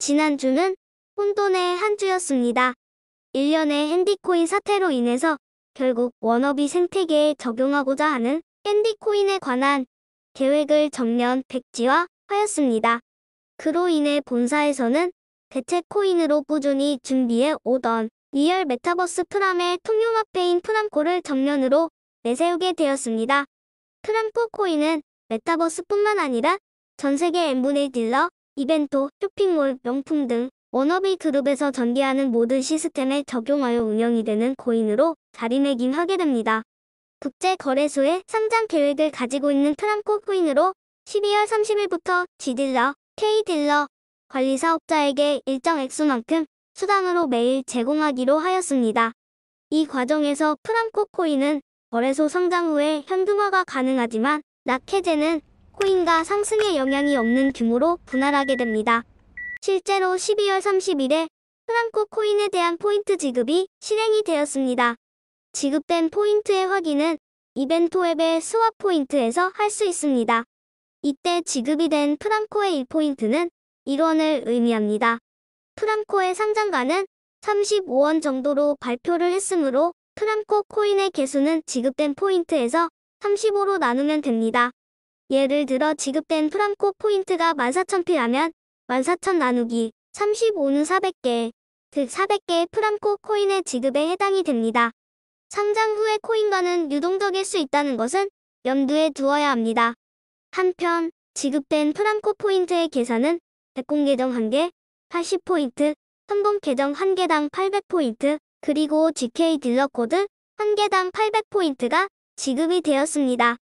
지난주는 혼돈의 한 주였습니다. 일련의 앤디코인 사태로 인해서 결국 워너비 생태계에 적용하고자 하는 앤디코인에 관한 계획을 전면 백지화하였습니다. 그로 인해 본사에서는 대체 코인으로 꾸준히 준비해 오던 리얼 메타버스 프람의 통용합회인 프람코를 정면으로 내세우게 되었습니다. 프람코 코인은 메타버스뿐만 아니라 전세계 n분의 딜러, 이벤트, 쇼핑몰, 명품 등 워너비 그룹에서 전개하는 모든 시스템에 적용하여 운영이 되는 코인으로 자리매김하게 됩니다. 국제거래소에 상장 계획을 가지고 있는 프람코 코인으로 12월 30일부터 G딜러, K딜러, 관리사업자에게 일정 액수만큼 수당으로 매일 제공하기로 하였습니다. 이 과정에서 프람코 코인은 거래소 상장 후에 현금화가 가능하지만 낙해제는 코인가 상승에 영향이 없는 규모로 분할하게 됩니다. 실제로 12월 30일에 프람코 코인에 대한 포인트 지급이 실행이 되었습니다. 지급된 포인트의 확인은 이벤트 앱의 스왑 포인트에서 할 수 있습니다. 이때 지급이 된 프람코의 1포인트는 1원을 의미합니다. 프람코의 상장가는 35원 정도로 발표를 했으므로 프람코 코인의 개수는 지급된 포인트에서 35로 나누면 됩니다. 예를 들어 지급된 프람코 포인트가 14,000피라면 14,000 나누기 35는 400개, 즉 400개의 프람코 코인의 지급에 해당이 됩니다. 상장 후의 코인과는 유동적일 수 있다는 것은 염두에 두어야 합니다. 한편 지급된 프람코 포인트의 계산은 백공 계정 1개, 80포인트, 선봉 계정 1개당 800포인트, 그리고 GK 딜러 코드 1개당 800포인트가 지급이 되었습니다.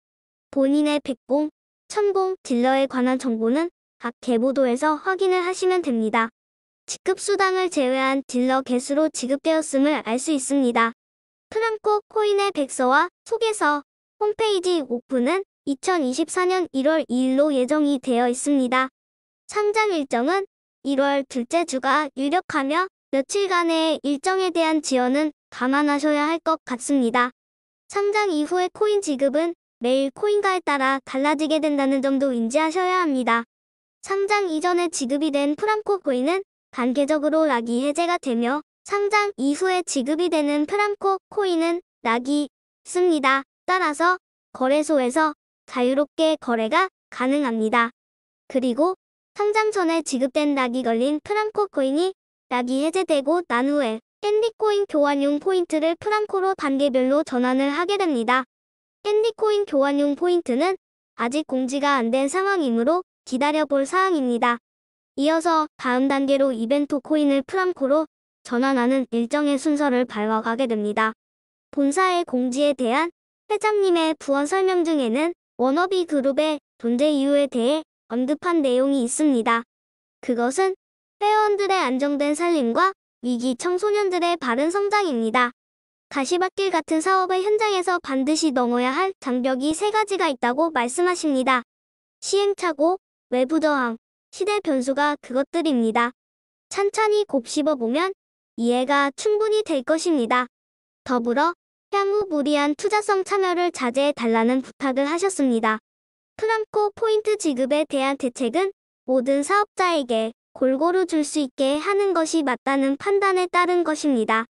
본인의 백공, 천공 딜러에 관한 정보는 각 계보도에서 확인을 하시면 됩니다. 지급수당을 제외한 딜러 개수로 지급되었음을 알 수 있습니다. 프람코 코인의 백서와 소개서, 홈페이지 오픈은 2024년 1월 2일로 예정이 되어 있습니다. 상장 일정은 1월 둘째 주가 유력하며 며칠간의 일정에 대한 지연은 감안하셔야 할 것 같습니다. 상장 이후의 코인 지급은 매일 코인가에 따라 달라지게 된다는 점도 인지하셔야 합니다. 상장 이전에 지급이 된 프람코 코인은 단계적으로 락이 해제가 되며 상장 이후에 지급이 되는 프람코 코인은 락이 있습니다. 따라서 거래소에서 자유롭게 거래가 가능합니다. 그리고 상장 전에 지급된 락이 걸린 프람코 코인이 락이 해제되고 난 후에 앤디코인 교환용 포인트를 프람코로 단계별로 전환을 하게 됩니다. 앤디코인 교환용 포인트는 아직 공지가 안 된 상황이므로 기다려볼 사항입니다. 이어서 다음 단계로 이벤트 코인을 프람코로 전환하는 일정의 순서를 밟아가게 됩니다. 본사의 공지에 대한 회장님의 부원 설명 중에는 워너비 그룹의 존재 이유에 대해 언급한 내용이 있습니다. 그것은 회원들의 안정된 살림과 위기 청소년들의 바른 성장입니다. 가시밭길 같은 사업의 현장에서 반드시 넘어야 할 장벽이 3가지가 있다고 말씀하십니다. 시행착오, 외부 저항, 시대 변수가 그것들입니다. 찬찬히 곱씹어보면 이해가 충분히 될 것입니다. 더불어 향후 무리한 투자성 참여를 자제해달라는 부탁을 하셨습니다. 프람코 포인트 지급에 대한 대책은 모든 사업자에게 골고루 줄 수 있게 하는 것이 맞다는 판단에 따른 것입니다.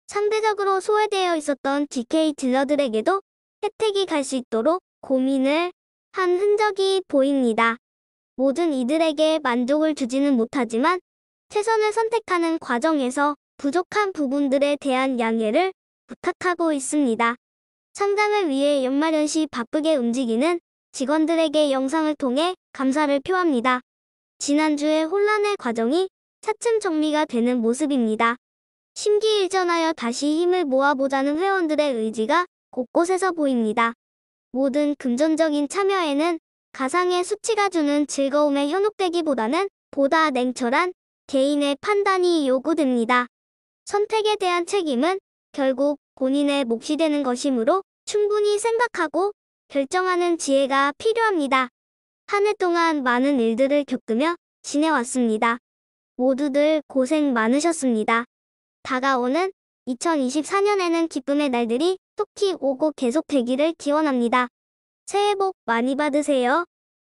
상대적으로 소외되어 있었던 GK 딜러들에게도 혜택이 갈 수 있도록 고민을 한 흔적이 보입니다. 모든 이들에게 만족을 주지는 못하지만 최선을 선택하는 과정에서 부족한 부분들에 대한 양해를 부탁하고 있습니다. 상장을 위해 연말연시 바쁘게 움직이는 직원들에게 영상을 통해 감사를 표합니다. 지난주의 혼란의 과정이 차츰 정리가 되는 모습입니다. 심기일전하여 다시 힘을 모아보자는 회원들의 의지가 곳곳에서 보입니다. 모든 금전적인 참여에는 가상의 수치가 주는 즐거움에 현혹되기보다는 보다 냉철한 개인의 판단이 요구됩니다. 선택에 대한 책임은 결국 본인의 몫이 되는 것이므로 충분히 생각하고 결정하는 지혜가 필요합니다. 한 해 동안 많은 일들을 겪으며 지내왔습니다. 모두들 고생 많으셨습니다. 다가오는 2024년에는 기쁨의 날들이 톡히 오고 계속되기를 기원합니다. 새해 복 많이 받으세요.